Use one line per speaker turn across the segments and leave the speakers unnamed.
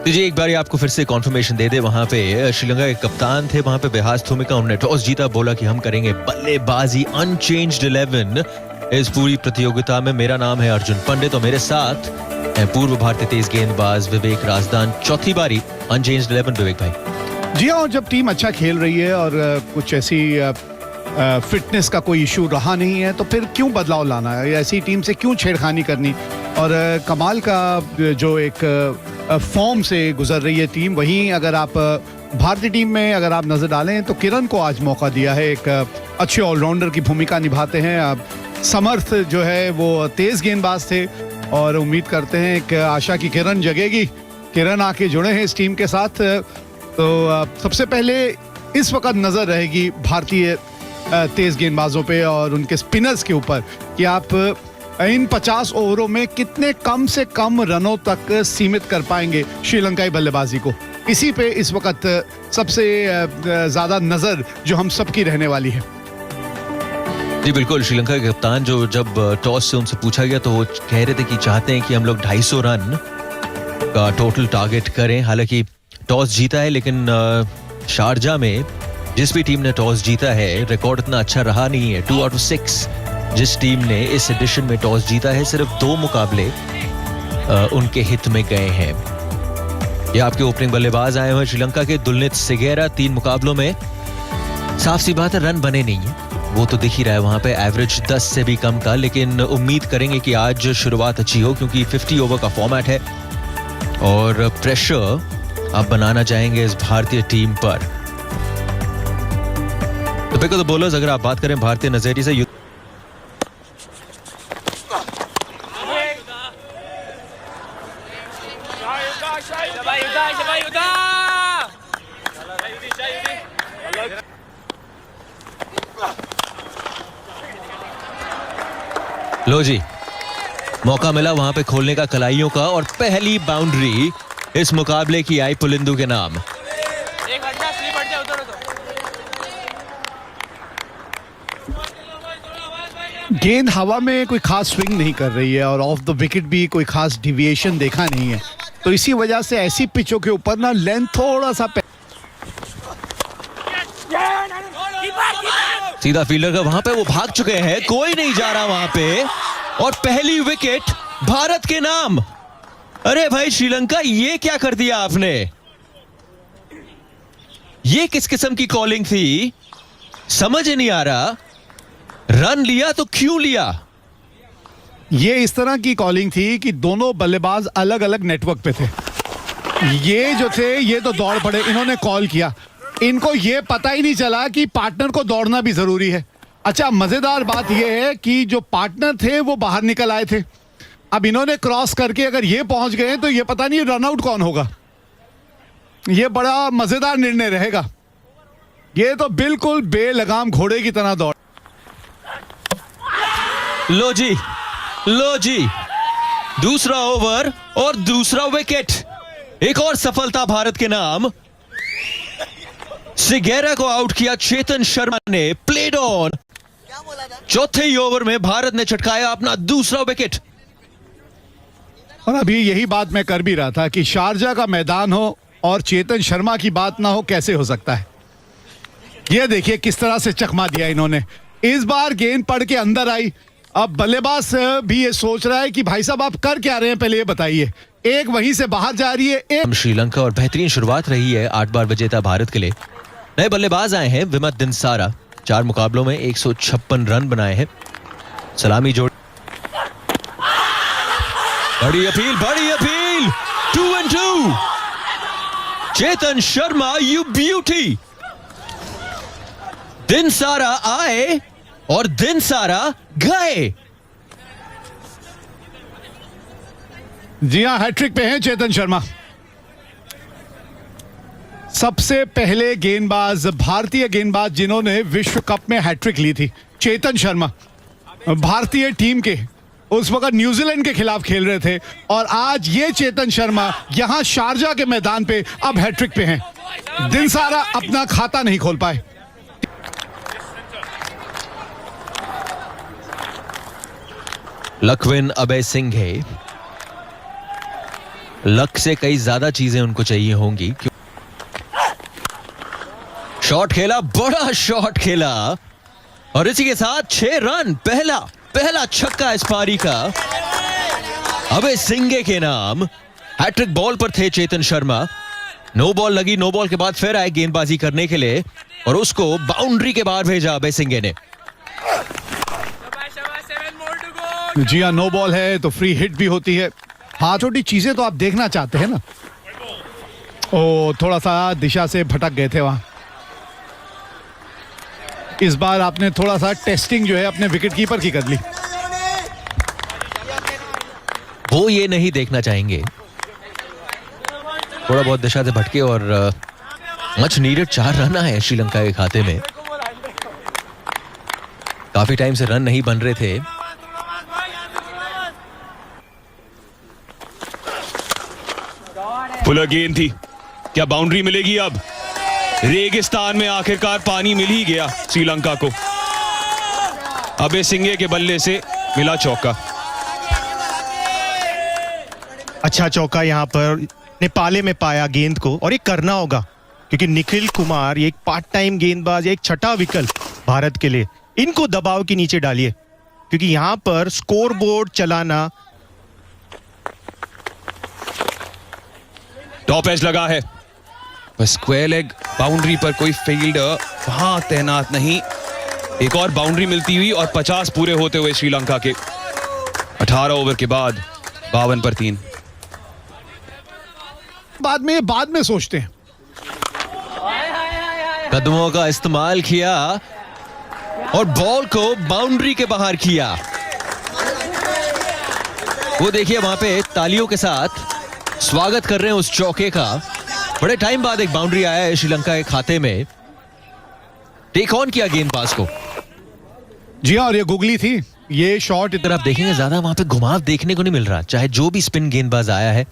जी एक बार आपको फिर से कॉन्फर्मेशन दे दे। वहां पे श्रीलंका के कप्तान थे वहां पे बेहास थोमिका, उन्होंने टॉस जीता, बोला कि हम करेंगे बल्लेबाजी, अनचेंज्ड 11 इस पूरी प्रतियोगिता में। मेरा नाम है अर्जुन पंडित और मेरे साथ है पूर्व भारतीय तेज गेंदबाज विवेक राजदान। चौथी बारी अनचेंज्ड 11 विवेक भाई।
जी हाँ, और जब टीम अच्छा खेल रही है और कुछ ऐसी फिटनेस का कोई इशू रहा नहीं है तो फिर क्यों बदलाव लाना है, ऐसी टीम से क्यों छेड़खानी करनी। और कमाल का जो एक फॉर्म से गुजर रही है टीम, वहीं अगर आप भारतीय टीम में अगर आप नजर डालें तो किरण को आज मौका दिया है, एक अच्छे ऑलराउंडर की भूमिका निभाते हैं। अब समर्थ जो है वो तेज गेंदबाज थे और उम्मीद करते हैं एक आशा की किरण जगेगी, किरण आके जुड़े हैं इस टीम के साथ। तो सबसे पहले इस वक्त नजर रहेगी भारतीय तेज गेंदबाजों पे और उनके स्पिनर्स के ऊपर कि आप इन 50 ओवरों में कितने कम से कम रनों तक सीमित कर पाएंगे श्रीलंकाई बल्लेबाजी को। इसी पे इस वक्त सबसे ज्यादा नजर जो हम सबकी रहने वाली है।
जी बिल्कुल, श्रीलंका के कप्तान जो जब टॉस से उनसे पूछा गया तो वो कह रहे थे कि चाहते हैं कि हम लोग 250 रन का टोटल टारगेट करें। हालांकि टॉस जीता है लेकिन शारजा में जिस भी टीम ने टॉस जीता है रिकॉर्ड इतना अच्छा रहा नहीं है। 2 आउट ऑफ 6 जिस टीम ने इस एडिशन में टॉस जीता है, सिर्फ 2 मुकाबले उनके हित में गए हैं। ये आपके ओपनिंग बल्लेबाज आए हुए श्रीलंका के दुलनित सिगेरा। 3 मुकाबलों में साफ सी बात है रन बने नहीं है, वो तो दिख ही रहा है। वहां पे एवरेज 10 से भी कम था, लेकिन उम्मीद करेंगे कि आज शुरुआत अच्छी हो क्योंकि 50 ओवर का फॉर्मेट है और प्रेशर आप बनाना चाहेंगे इस भारतीय टीम पर। तो पिक ऑफ द बॉलर्स अगर आप बात करें भारतीय नजरिए से, लो जी मौका मिला वहां पे खोलने का कलाइयों का और पहली बाउंड्री इस मुकाबले की आई पुलिंदू के नाम।
गेंद हवा में कोई खास स्विंग नहीं कर रही है और ऑफ द विकेट भी कोई खास डिविएशन देखा नहीं है, तो इसी वजह से ऐसी पिचों के ऊपर ना लेंथ थोड़ा सा
सीधा फील्डर का वहां पे वो भाग चुके हैं, कोई नहीं जा रहा वहां पे और पहली विकेट भारत के नाम। अरे भाई श्रीलंका, ये क्या कर दिया आपने? ये किस किस्म की कॉलिंग थी, समझ नहीं आ रहा। रन लिया तो क्यों लिया?
ये इस तरह की कॉलिंग थी कि दोनों बल्लेबाज अलग अलग नेटवर्क पे थे। ये जो थे ये तो दौड़ पड़े, इन्होंने कॉल किया, इनको ये पता ही नहीं चला कि पार्टनर को दौड़ना भी जरूरी है। अच्छा, मजेदार बात यह है कि जो पार्टनर थे वो बाहर निकल आए थे। अब इन्होंने क्रॉस करके अगर ये पहुंच गए तो ये पता नहीं रन आउट कौन होगा। ये बड़ा मजेदार निर्णय रहेगा। ये तो बिल्कुल बेलगाम घोड़े की तरह दौड़।
लो जी दूसरा ओवर और दूसरा विकेट, एक और सफलता भारत के नाम। सिगेरा को आउट किया चेतन शर्मा ने, प्लेड ऑन। चौथे ही ओवर में भारत ने चटकाया अपना दूसरा विकेट।
और अभी यही बात मैं कर भी रहा था कि शारजा का मैदान हो और चेतन शर्मा की बात ना हो, कैसे हो सकता है। ये देखिए किस तरह से चकमा दिया इन्होंने। इस बार गेंद पड़ के अंदर आई। अब बल्लेबाज भी ये सोच रहा है कि भाई साहब आप कर क्या रहे हैं, पहले ये बताइए। एक वहीं से बाहर जा रही है, एक
श्रीलंका और बेहतरीन शुरुआत रही है 8 बार विजेता भारत के लिए। नए बल्लेबाज आए हैं विमत दिनसारा, 4 मुकाबलों में 156 रन बनाए हैं। सलामी जोड़, बड़ी appeal 2 and 2। Chetan Sharma you beauty. दिनसारा आए और दिनसारा गए।
जी हां, हैट्रिक पे हैं चेतन शर्मा। सबसे पहले गेंदबाज, भारतीय गेंदबाज जिन्होंने विश्व कप में हैट्रिक ली थी, चेतन शर्मा भारतीय टीम के उस वक्त न्यूजीलैंड के खिलाफ खेल रहे थे और आज ये चेतन शर्मा यहां शारजा के मैदान पे अब हैट्रिक पे हैं। दिनसारा अपना खाता नहीं खोल पाए।
लखविन अबे सिंघे लक से कई ज्यादा चीजें उनको चाहिए होंगी। शॉट खेला, बड़ा शॉट खेला और इसी के साथ 6 रन। पहला छक्का इस पारी का अबे सिंगे के नाम। हैट्रिक बॉल पर थे चेतन शर्मा। नो बॉल लगी, नो बॉल के बाद फिर आए गेंदबाजी करने के लिए और उसको बाउंड्री के बाहर भेजा अबे सिंगे ने।
जी हाँ, नो बॉल है तो फ्री हिट भी होती है। हाँ, छोटी चीजें तो आप देखना चाहते हैं ना। ओ, थोड़ा सा दिशा से भटक गए थे वहां। इस बार आपने थोड़ा सा टेस्टिंग जो है अपने विकेट कीपर की कर ली।
वो ये नहीं देखना चाहेंगे। थोड़ा बहुत दिशा से भटके और मच नीडेड 4 रन आए श्रीलंका के खाते में। काफी टाइम से रन नहीं बन रहे थे।
पुलर गेंद थी, क्या बाउंड्री मिलेगी? अब रेगिस्तान में आखिरकार पानी मिल ही गया श्रीलंका को। अबे सिंगे के बल्ले से मिला चौका।
अच्छा चौका यहाँ पर नेपाले में पाया गेंद को, और ये करना होगा क्योंकि निखिल कुमार ये एक पार्ट टाइम गेंदबाज, एक छठा विकल्प भारत के लिए। इनको दबाव के नीचे डालिए क्योंकि यहाँ पर स्कोरबोर्ड चलाना।
टॉप एज लगा है, बस स्क्वायर लेग बाउंड्री पर कोई फील्डर वहां तैनात नहीं। एक और बाउंड्री मिलती हुई और 50 पूरे होते हुए श्रीलंका के 18 ओवर के बाद 52 पर 3।
बाद में सोचते हैं।
कदमों का इस्तेमाल किया और बॉल को बाउंड्री के बाहर किया। वो देखिए वहां पे तालियों के साथ स्वागत कर रहे हैं उस चौके का। बड़े टाइम बाद एक बाउंड्री आया है श्रीलंका के खाते में। टेक ऑन किया गेंदबाज को।
जी हाँ, और ये गुगली थी। ये शॉट
इधर आप देखेंगे ज्यादा वहां पे घुमाव देखने को नहीं मिल रहा, चाहे जो भी स्पिन गेंदबाज आया है।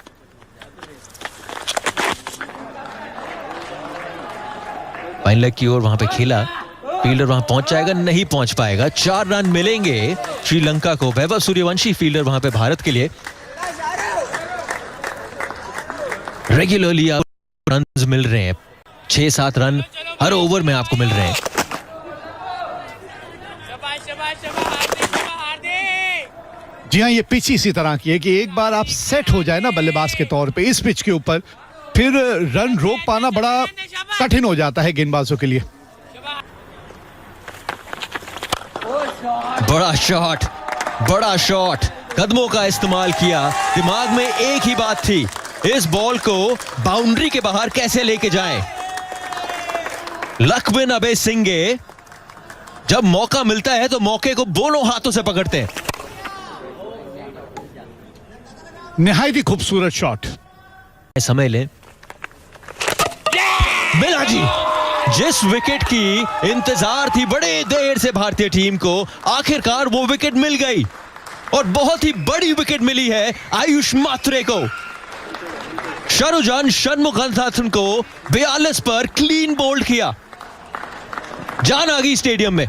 फाइन लेग की ओर वहां पे खेला, फील्डर वहां पहुंच जाएगा, नहीं पहुंच पाएगा। 4 रन मिलेंगे श्रीलंका को। वैभव सूर्यवंशी फील्डर वहां पे भारत के लिए। रेगुलरली आप रन मिल रहे हैं, 6-7 रन हर ओवर में आपको मिल रहे हैं।
जी हाँ, ये पिच इसी तरह की है कि एक बार आप सेट हो जाए ना बल्लेबाज के तौर पे इस पिच के ऊपर, फिर रन रोक पाना बड़ा कठिन हो जाता है गेंदबाजों के लिए।
बड़ा शॉट, कदमों का इस्तेमाल किया। दिमाग में एक ही बात थी, इस बॉल को बाउंड्री के बाहर कैसे लेके जाएं। लकविन अबे सिंगे जब मौका मिलता है तो मौके को दोनों हाथों से पकड़ते हैं।
निहायत ही खूबसूरत शॉट।
समय लें, मिला जी। जिस विकेट की इंतजार थी बड़े देर से भारतीय टीम को, आखिरकार वो विकेट मिल गई और बहुत ही बड़ी विकेट मिली है आयुष मात्रे को। शरुजान षणमुगनाथन को 42 पर क्लीन बोल्ड किया। जान आ गई स्टेडियम में।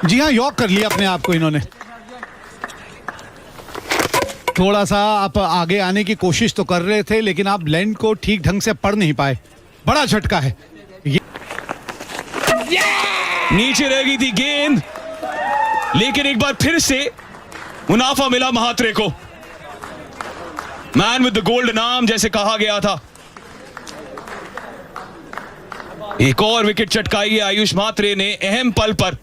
जी हाँ, यॉक कर लिया अपने आप को इन्होंने। थोड़ा सा आप आगे आने की कोशिश तो कर रहे थे, लेकिन आप लैंड को ठीक ढंग से पढ़ नहीं पाए। बड़ा झटका है।
नीचे रह गई थी गेंद, लेकिन एक बार फिर से मुनाफा मिला महात्रे को। Man with the golden arm जैसे कहा गया था। एक और विकेट चटकाई है आयुष मात्रे ने अहम पल पर।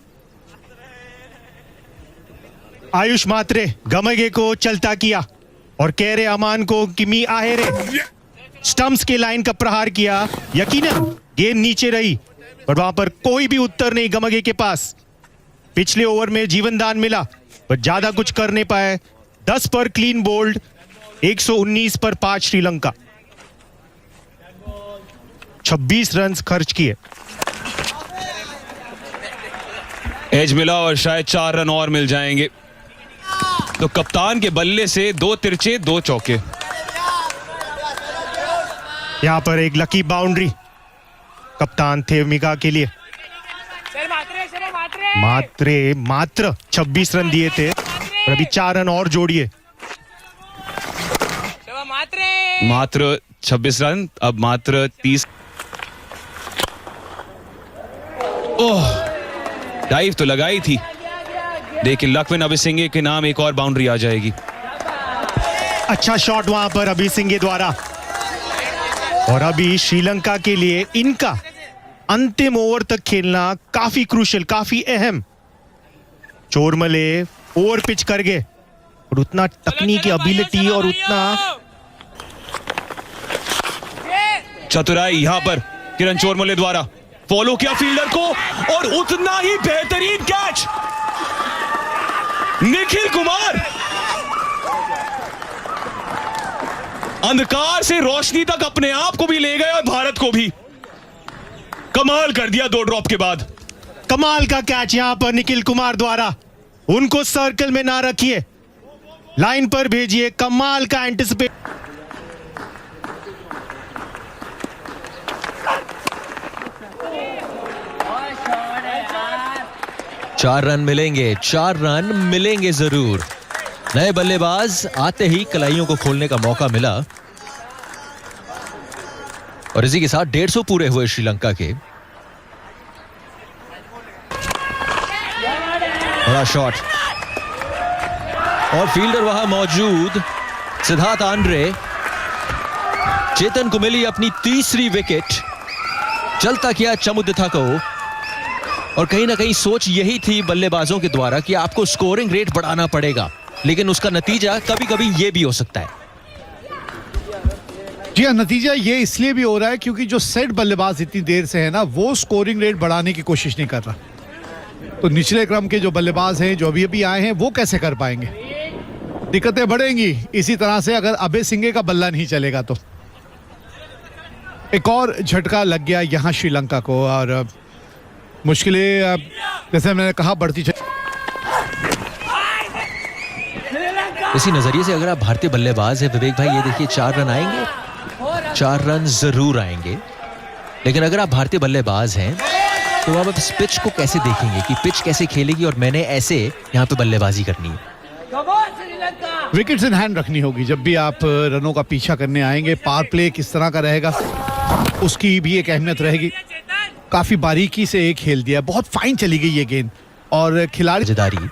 आयुष मात्रे गमगे को चलता किया और केरे अमान को किमी आहेरे स्टंप्स के लाइन का प्रहार किया। यकीनन गेंद नीचे रही पर वहां पर कोई भी उत्तर नहीं गमगे के पास। पिछले ओवर में जीवनदान मिला पर ज्यादा कुछ कर नहीं पाए। 10 पर क्लीन बोल्ड, 119 पर 5 श्रीलंका। 26 रन खर्च किए।
एज मिला और शायद 4 रन और मिल जाएंगे। तो कप्तान के बल्ले से 2 तिरछे 2 चौके।
यहां पर एक लकी बाउंड्री कप्तान थेवमिका के लिए। मात्र 26 रन दिए थे और अभी 4 रन और जोड़िए।
मात्र 26 रन, अब मात्र 30। ओह, डाइव तो लगाई थी, लेकिन लक्ष्मण अभिसिंघे के नाम एक और बाउंड्री आ जाएगी।
अच्छा शॉट वहां पर अभी सिंह द्वारा। और अभी श्रीलंका के लिए इनका अंतिम ओवर तक खेलना काफी क्रूशियल, काफी अहम। चोरमले ओवर पिच कर गए और उतना तकनीकी एबिलिटी और उतना
चतुराई यहां पर किरण चोरमले द्वारा फॉलो किया फील्डर को और उतना ही बेहतरीन कैच निखिल कुमार। अंधकार से रोशनी तक अपने आप को भी ले गए और भारत को भी। कमाल कर दिया 2 ड्रॉप के बाद।
कमाल का कैच यहां पर निखिल कुमार द्वारा। उनको सर्कल में ना रखिए, लाइन पर भेजिए। कमाल का एंटिसिपेट।
4 रन मिलेंगे, 4 रन मिलेंगे जरूर। नए बल्लेबाज आते ही कलाइयों को खोलने का मौका मिला और इसी के साथ 150 पूरे हुए श्रीलंका के। बड़ा शॉट और फील्डर वहां मौजूद सिद्धार्थ आंद्रे। चेतन कुमिली अपनी तीसरी विकेट। चलता किया चमुदिथा को और कहीं ना कहीं सोच यही थी बल्लेबाजों के द्वारा कि आपको स्कोरिंग रेट बढ़ाना पड़ेगा, लेकिन उसका नतीजा कभी कभी यह भी हो सकता है।
जी हाँ, नतीजा ये इसलिए भी हो रहा है क्योंकि जो सेट बल्लेबाज इतनी देर से है ना, वो स्कोरिंग रेट बढ़ाने की कोशिश नहीं कर रहा। तो निचले क्रम के जो बल्लेबाज हैं, जो अभी अभी आए हैं, वो कैसे कर पाएंगे? दिक्कतें बढ़ेंगी इसी तरह से अगर अभयसिंघे का बल्ला नहीं चलेगा तो। एक और झटका लग गया यहां श्रीलंका को और मुश्किलें जैसे मैंने कहा बढ़ती।
इसी नजरिए से अगर आप भारतीय बल्लेबाज हैं विवेक भाई, ये देखिए 4 रन आएंगे, 4 रन जरूर आएंगे। लेकिन अगर आप भारतीय बल्लेबाज हैं तो आप इस पिच को कैसे देखेंगे कि पिच कैसे खेलेगी और मैंने ऐसे यहाँ पे बल्लेबाजी करनी है।
विकेट्स इन हैंड रखनी होगी जब भी आप रनों का पीछा करने आएंगे। पावर प्ले किस तरह का रहेगा उसकी भी एक अहमियत रहेगी। काफी बारीकी से एक खेल दिया, बहुत फाइन चली गई ये गेंद और खिलाड़ी
जिम्मेदारी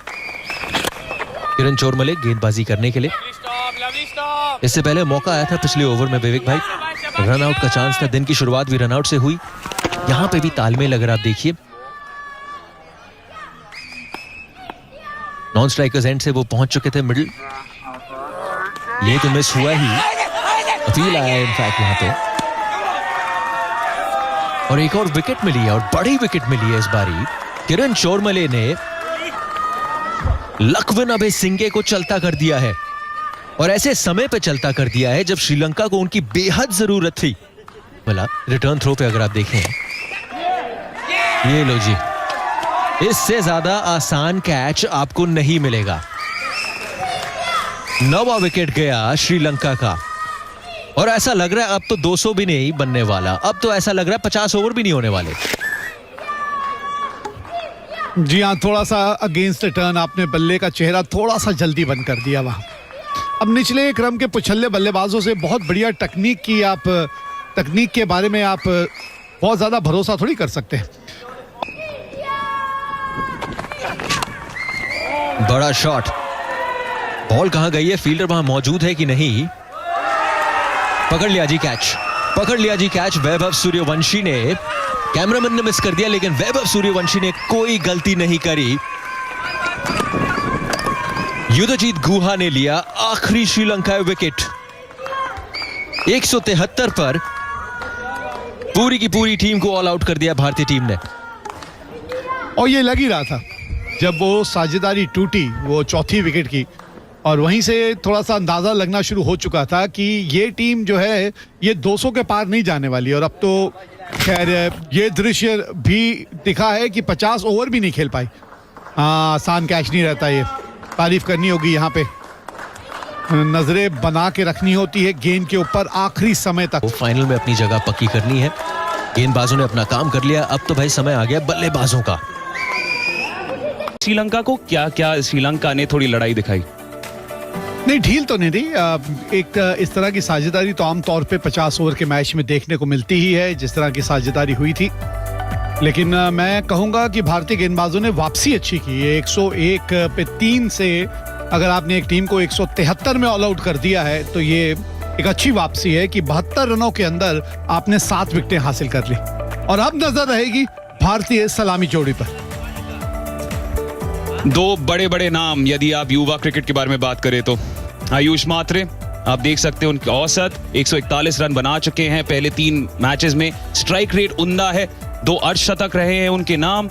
किरण चोरमले गेंदबाजी करने के लिए। इससे पहले मौका आया था पिछले ओवर में विवेक भाई, रन आउट का चांस था। दिन की शुरुआत भी रन आउट से हुई। यहां पे भी तालमेल अगर आप देखिए, नॉन स्ट्राइकर्स एंड से वो पहुंच चुके थे मिडिल। ये तो मिस हुआ ही, अपील आया इनफैक्ट यहां पे और एक और विकेट मिली है और बड़ी विकेट मिली है इस बारी। किरण चोरमले ने लक्ष्मण अभिसिंघे को चलता कर दिया है और ऐसे समय पे चलता कर दिया है जब श्रीलंका को उनकी बेहद जरूरत थी। बोला रिटर्न थ्रो पे अगर आप देखें, ये लो जी, इससे ज्यादा आसान कैच आपको नहीं मिलेगा। 9वां विकेट गया श्रीलंका का और ऐसा लग रहा है अब तो 200 भी नहीं बनने वाला। अब तो ऐसा लग रहा है 50 ओवर भी नहीं होने वाले।
जी हाँ, थोड़ा सा अगेंस्ट टर्न आपने बल्ले का चेहरा थोड़ा सा जल्दी बंद कर दिया वहां। अब निचले क्रम के पुछल्ले बल्लेबाजों से बहुत बढ़िया तकनीक के बारे में आप बहुत ज्यादा भरोसा थोड़ी कर सकते हैं।
बड़ा शॉट, बॉल कहां गई है, फील्डर वहां मौजूद है कि नहीं। पकड़ लिया जी कैच, पकड़ लिया जी कैच। वैभव सूर्यवंशी ने, कैमरामैन ने मिस कर दिया लेकिन वैभव सूर्यवंशी ने कोई गलती नहीं करी। युद्धजीत गुहा ने लिया आखिरी श्रीलंका विकेट। 173 पर पूरी की पूरी टीम को ऑल आउट कर दिया भारतीय टीम ने।
और ये लग ही रहा था जब वो साझेदारी टूटी, वो चौथी विकेट की, और वहीं से थोड़ा सा अंदाजा लगना शुरू हो चुका था कि ये टीम जो है ये 200 के पार नहीं जाने वाली। और अब तो खैर ये दृश्य भी दिखा है कि 50 ओवर भी नहीं खेल पाई। आसान कैच नहीं रहता, ये तारीफ करनी होगी। यहाँ पे नजरें बना के रखनी होती है गेंद के ऊपर आखिरी समय तक।
फाइनल में अपनी जगह पक्की करनी है। गेंदबाजों ने अपना काम कर लिया, अब तो भाई समय आ गया बल्लेबाजों का।
श्रीलंका को क्या क्या श्रीलंका ने थोड़ी लड़ाई दिखाई।
नहीं, ढील तो नहीं रही। एक इस तरह की साझेदारी तो आमतौर पे 50 ओवर के मैच में देखने को मिलती ही है, जिस तरह की साझेदारी हुई थी। लेकिन मैं कहूंगा कि भारतीय गेंदबाजों ने वापसी अच्छी की है। 101 पे 3 से अगर आपने एक टीम को 173 में ऑल आउट कर दिया है तो ये एक अच्छी वापसी है कि 72 रनों के अंदर आपने 7 विकेटें हासिल कर ली। और अब नजर रहेगी भारतीय सलामी जोड़ी पर।
दो बड़े बड़े नाम यदि आप युवा क्रिकेट के बारे में बात करें तो आयुष मात्रे, आप देख सकते हैं उनकी औसत 141 रन बना चुके हैं पहले 3 मैचेस में। स्ट्राइक रेट उम्दा है, 2 अर्धशतक रहे हैं उनके नाम।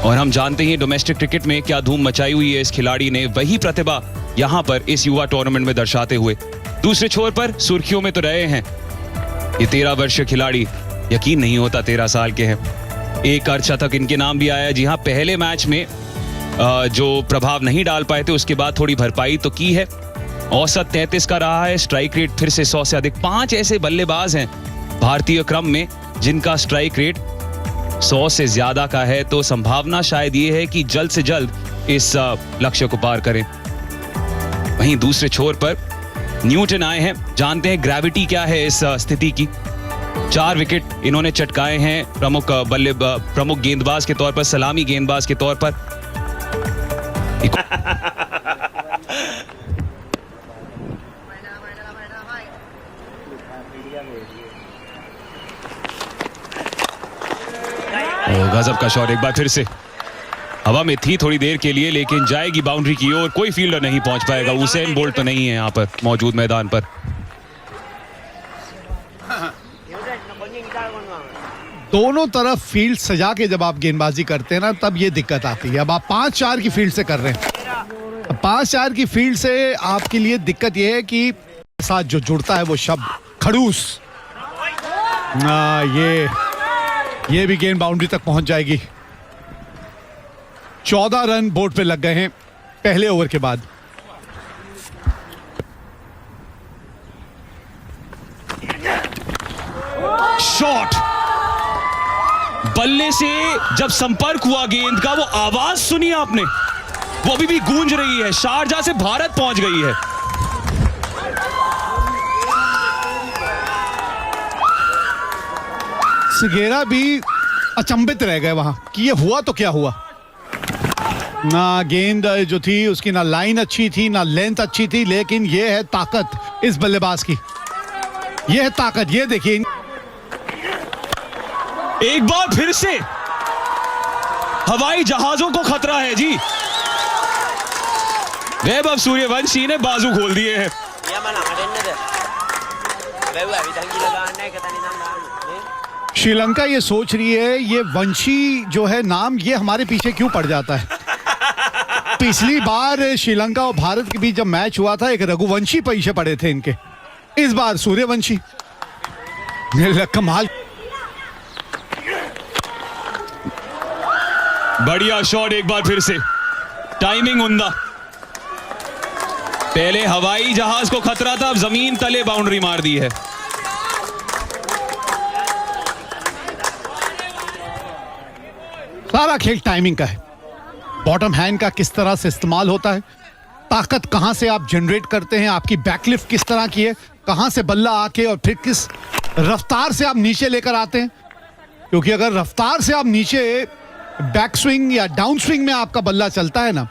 और हम जानते हैं डोमेस्टिक क्रिकेट में क्या धूम मचाई हुई है इस खिलाड़ी ने, वही प्रतिभा यहां पर इस युवा टूर्नामेंट में दर्शाते हुए दूसरे छोर पर सुर्खियों में तो रहे हैं। ये 13 वर्षीय खिलाड़ी, यकीन नहीं होता 13 साल के हैं। 1 अर्धशतक इनके नाम भी आया। जी हाँ, पहले मैच में जो प्रभाव नहीं डाल पाए थे उसके बाद थोड़ी भरपाई तो की है। औसत 33 का रहा है, स्ट्राइक रेट फिर से 100 से अधिक। 5 ऐसे बल्लेबाज हैं भारतीय क्रम में जिनका स्ट्राइक रेट 100 से ज्यादा का है, तो संभावना शायद ये है कि जल्द से जल्द इस लक्ष्य को पार करें। वहीं दूसरे छोर पर न्यूटन आए हैं, जानते हैं ग्रेविटी क्या है इस स्थिति की। 4 विकेट इन्होंने चटकाए हैं प्रमुख गेंदबाज के तौर पर, सलामी गेंदबाज के तौर पर। गजब का शॉट, एक बार फिर से हवा में थी थोड़ी देर के लिए, लेकिन जाएगी बाउंड्री की ओर। कोई फील्डर नहीं पहुंच पाएगा। उसेन बोल्ट तो नहीं है यहां पर मौजूद मैदान पर।
दोनों तरफ फील्ड सजा के जब आप गेंदबाजी करते हैं ना, तब ये दिक्कत आती है। अब आप 5-4 की फील्ड से कर रहे हैं। 5-4 की फील्ड से आपके लिए दिक्कत ये है कि साथ जो जुड़ता है वो शब्द खड़ूस। ये भी गेंद बाउंड्री तक पहुंच जाएगी। 14 रन बोर्ड पे लग गए हैं पहले ओवर के बाद।
शॉट, बल्ले से जब संपर्क हुआ गेंद का, वो आवाज सुनी आपने, वो अभी भी गूंज रही है। शारजाह से भारत पहुंच गई है।
सिगेरा भी अचंभित रह गए वहां कि ये हुआ तो क्या हुआ। ना गेंद जो थी उसकी ना लाइन अच्छी थी ना लेंथ अच्छी थी, लेकिन ये है ताकत इस बल्लेबाज की, ये है ताकत। ये देखिए,
एक बार फिर से हवाई जहाजों को खतरा है जी। वैभव सूर्यवंशी ने बाजू खोल दिए हैं।
श्रीलंका ये सोच रही है ये वंशी जो है नाम, ये हमारे पीछे क्यों पड़ जाता है। पिछली बार श्रीलंका और भारत के बीच जब मैच हुआ था, एक रघुवंशी पीछे पड़े थे इनके। इस बार सूर्यवंशी। कमाल,
बढ़िया शॉट, एक बार फिर से टाइमिंग उम्दा। पहले हवाई जहाज को खतरा था, अब जमीन तले बाउंड्री मार दी है।
सारा खेल टाइमिंग का है। बॉटम हैंड का किस तरह से इस्तेमाल होता है, ताकत कहां से आप जनरेट करते हैं, आपकी बैकलिफ्ट किस तरह की है, कहां से बल्ला आके और फिर किस रफ्तार से आप नीचे लेकर आते हैं। क्योंकि अगर रफ्तार से आप नीचे बैक स्विंग या डाउन स्विंग में आपका बल्ला चलता है ना,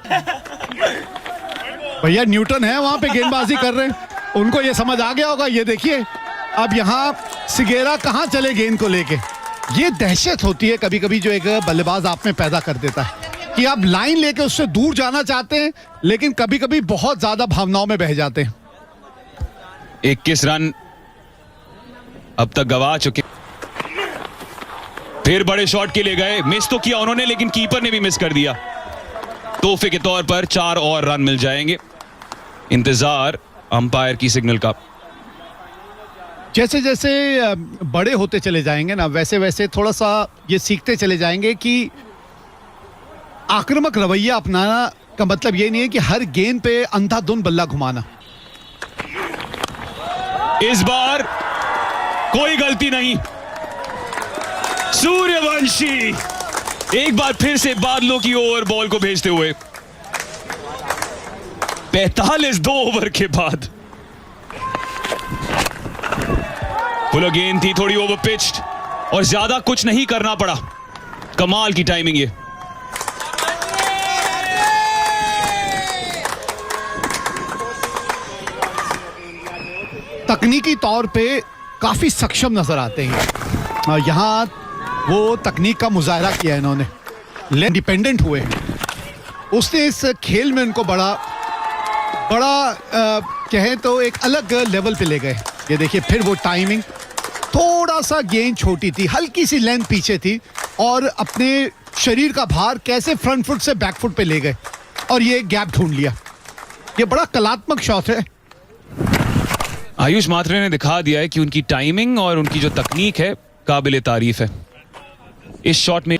भैया न्यूटन है वहां पे गेंदबाजी कर रहे हैं, उनको ये समझ आ गया होगा। ये देखिए अब यहां सिगेरा कहां चले गेंद को लेके। ये दहशत होती है कभी कभी जो एक बल्लेबाज आप में पैदा कर देता है कि आप लाइन लेके उससे दूर जाना चाहते हैं, लेकिन कभी कभी बहुत ज्यादा भावनाओं में बह जाते हैं।
21 रन अब तक गवा चुके। फिर बड़े शॉट के लिए गए, मिस तो किया उन्होंने, लेकिन कीपर ने भी मिस कर दिया। तोहफे के तौर पर 4 और रन मिल जाएंगे। इंतजार अंपायर की सिग्नल का।
जैसे जैसे बड़े होते चले जाएंगे ना, वैसे वैसे थोड़ा सा ये सीखते चले जाएंगे कि आक्रामक रवैया अपनाना का मतलब ये नहीं है कि हर गेंद पे अंधाधुंध बल्ला घुमाना।
इस बार कोई गलती नहीं। सूर्यवंशी एक बार फिर से बादलों की ओर बॉल को भेजते हुए 45 2 ओवर के बाद। फुल गेंद थी, थोड़ी ओवर पिच्ड और ज्यादा कुछ नहीं करना पड़ा। कमाल की टाइमिंग ये।
तकनीकी तौर पे काफी सक्षम नजर आते हैं। यहाँ वो तकनीक का मुजाहरा किया इन्होंने, इंडिपेंडेंट हुए हैं। उसने इस खेल में उनको बड़ा कहें तो एक अलग लेवल पे ले गए। ये देखिए फिर वो टाइमिंग, थोड़ा सा गेंद छोटी थी, हल्की सी लेंथ पीछे थी और अपने शरीर का भार कैसे फ्रंट फुट से बैक फुट पे ले गए और ये गैप ढूंढ लिया। ये बड़ा कलात्मक शॉट है।
आयुष मात्रे ने दिखा दिया है कि उनकी टाइमिंग और उनकी जो तकनीक है काबिले तारीफ है। इस शॉट में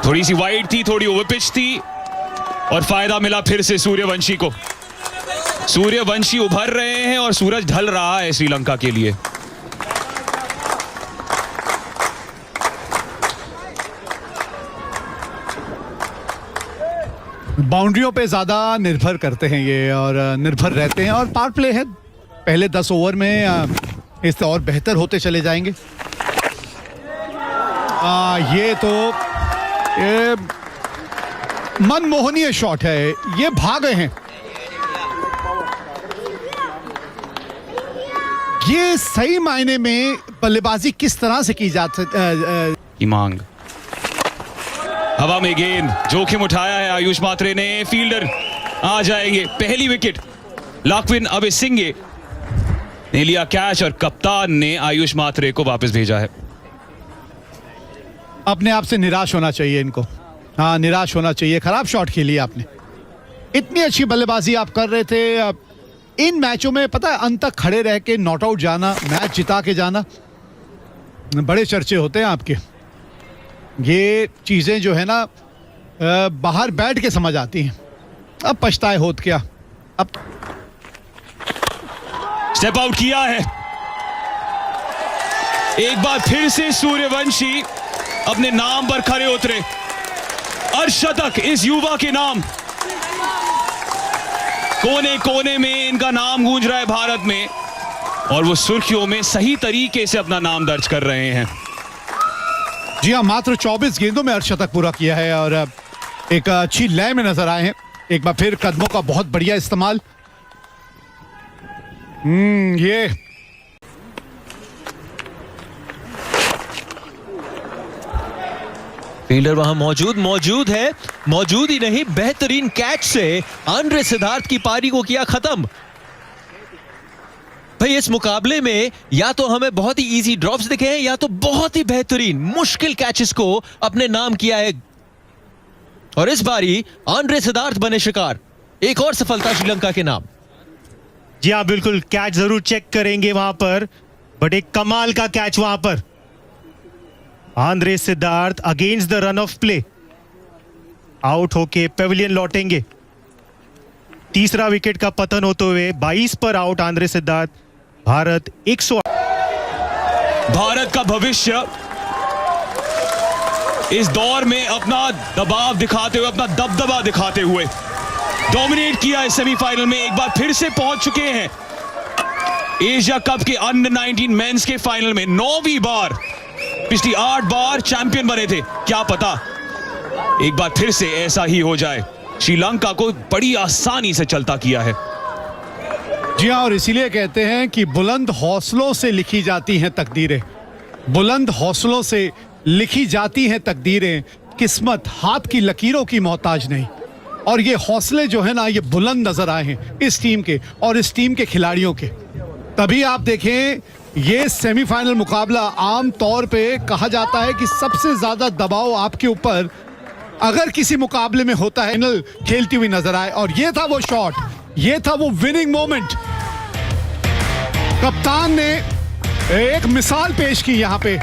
थोड़ी सी वाइड थी, थोड़ी ओवर पिच थी और फायदा मिला फिर से सूर्यवंशी को। सूर्यवंशी उभर रहे हैं और सूरज ढल रहा है श्रीलंका के लिए।
बाउंड्रियों पे ज्यादा निर्भर करते हैं ये और निर्भर रहते हैं और पावर प्ले है। पहले 10 ओवर में इससे और बेहतर होते चले जाएंगे। ये तो ये मनमोहनीय शॉट है। ये भाग गए हैं। ये सही मायने में बल्लेबाजी किस तरह से की जा
की मांग। हवा में गेंद, जोखिम उठाया है आयुष मात्रे ने। फील्डर आ जाएंगे। पहली विकेट लाक्विन अबेसिंगे ने लिया कैच और कप्तान ने आयुष मात्रे को वापस भेजा है।
अपने आप से निराश होना चाहिए इनको। हाँ, निराश होना चाहिए। खराब शॉट खेली आपने। इतनी अच्छी बल्लेबाजी आप कर रहे थे। इन मैचों में पता है अंत तक खड़े रह के नॉट आउट जाना, मैच जिता के जाना, बड़े चर्चे होते हैं आपके। ये चीजें जो है ना बाहर बैठ के समझ आती हैं। अब पछताए होत क्या। अब
स्टेप आउट किया है। एक बार फिर से सूर्यवंशी अपने नाम पर खड़े उतरे। अर्धशतक इस युवा के नाम। कोने कोने में इनका नाम गूंज रहा है भारत में और वो सुर्खियों में सही तरीके से अपना नाम दर्ज कर रहे हैं।
जी हाँ, मात्र 24 गेंदों में अर्धशतक पूरा किया है और एक अच्छी लय में नजर आए हैं। एक बार फिर कदमों का बहुत बढ़िया इस्तेमाल। ये
फील्डर वहां मौजूद है। मौजूद ही नहीं, बेहतरीन कैच से आंद्रे सिद्धार्थ की पारी को किया खत्म। भाई इस मुकाबले में या तो हमें बहुत ही इजी ड्रॉप्स दिखे हैं या तो बहुत ही बेहतरीन मुश्किल कैचेस को अपने नाम किया है और इस बारी आंद्रे सिद्धार्थ बने शिकार। एक और सफलता श्रीलंका के नाम।
जी हाँ, बिल्कुल कैच जरूर चेक करेंगे वहां पर, बट एक कमाल का कैच वहां पर। Andre Siddharth against the run of play out होके पेविलियन लौटेंगे। तीसरा विकेट का पतन होते हुए 22 पर आउट आंद्रे सिद्धार्थ। भारत 108।
भारत का भविष्य इस दौर में अपना दबाव दिखाते हुए, अपना दबदबा दिखाते हुए डोमिनेट किया है सेमीफाइनल में। एक बार फिर से पहुंच चुके हैं एशिया कप के अंडर 19 मेंस के फाइनल में। 9वीं बार, पिछली 8 बार चैंपियन बने थे। क्या पता एक बार फिर से ऐसा ही हो जाए। श्रीलंका को बड़ी आसानी से चलता किया है।
जी हाँ, और इसीलिए कहते हैं कि बुलंद हौसलों से लिखी जाती हैं तकदीरें। बुलंद हौसलों से लिखी जाती हैं तकदीरें। किस्मत हाथ की लकीरों की मोहताज नहीं। और ये हौसले जो है ना, ये बुलंद नजर आए हैं इस टीम के और इस टीम के खिलाड़ियों के। तभी आप देखें, ये सेमीफाइनल मुकाबला आम तौर पे कहा जाता है कि सबसे ज्यादा दबाव आपके ऊपर अगर किसी मुकाबले में होता है, फाइनल खेलती हुई नजर आए। और ये था वो शॉट, ये था वो विनिंग मोमेंट। कप्तान ने एक मिसाल पेश की यहाँ पे,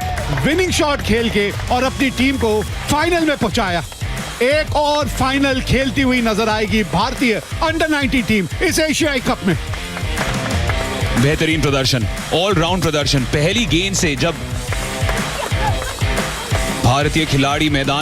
विनिंग शॉट खेल के और अपनी टीम को फाइनल में पहुंचाया। एक और फाइनल खेलती हुई नजर आएगी भारतीय अंडर 19 टीम इस एशियाई कप में।
बेहतरीन प्रदर्शन, ऑलराउंड प्रदर्शन। पहली गेंद से जब भारतीय खिलाड़ी मैदान